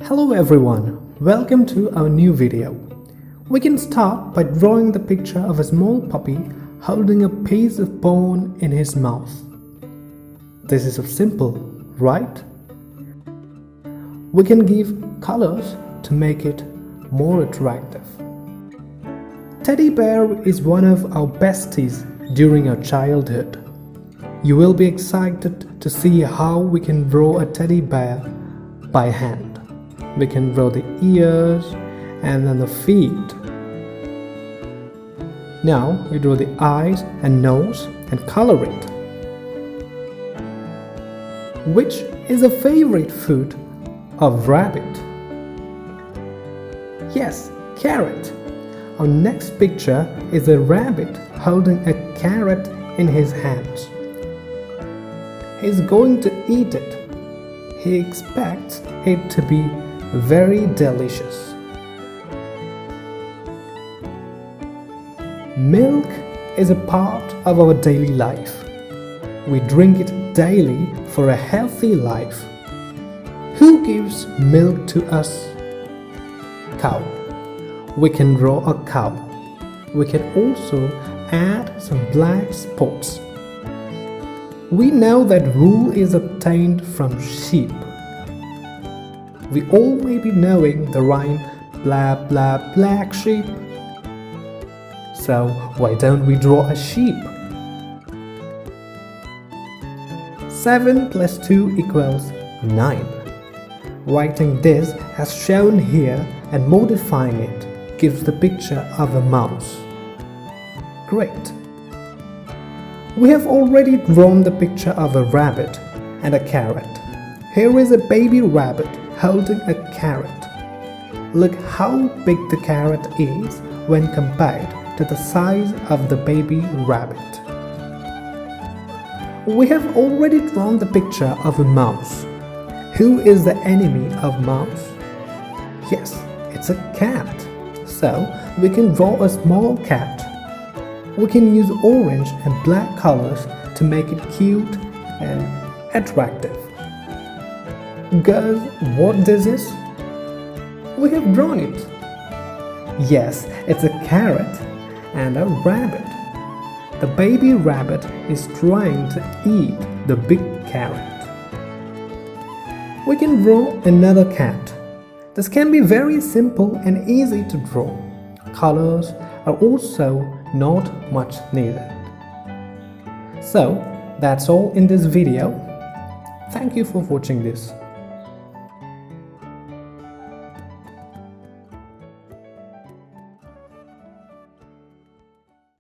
Hello everyone, welcome to our new video. We can start by drawing the picture of a small puppy holding a piece of bone in his mouth. This is so simple, right? We can give colors to make it more attractive. Teddy bear is one of our besties during our childhood. You will be excited to see how we can draw a teddy bear by hand. We can draw the ears and then the feet. Now we draw the eyes and nose and color it. Which is a favorite food of rabbit? Yes, carrot. Our next picture is a rabbit holding a carrot in his hands. He's going to eat it. He expects it to be very delicious. Milk is a part of our daily life. We drink it daily for a healthy life. Who gives milk to us? Cow. We can draw a cow. We can also add some black spots. We know that wool is obtained from sheep. We all may be knowing the rhyme blah blah black sheep. So why don't we draw a sheep? 7 plus 2 equals 9. Writing this as shown here and modifying it gives the picture of a mouse. Great! We have already drawn the picture of a rabbit and a carrot. Here is a baby rabbit holding a carrot. Look how big the carrot is when compared to the size of the baby rabbit. We have already drawn the picture of a mouse. Who is the enemy of mouse? Yes, it's a cat. So we can draw a small cat. We can use orange and black colors to make it cute and attractive. Guess what this is? We have drawn it. Yes, it's a carrot and a rabbit. The baby rabbit is trying to eat the big carrot. We can draw another cat. This can be very simple and easy to draw. Colors are also not much needed. So, that's all in this video. Thank you for watching this.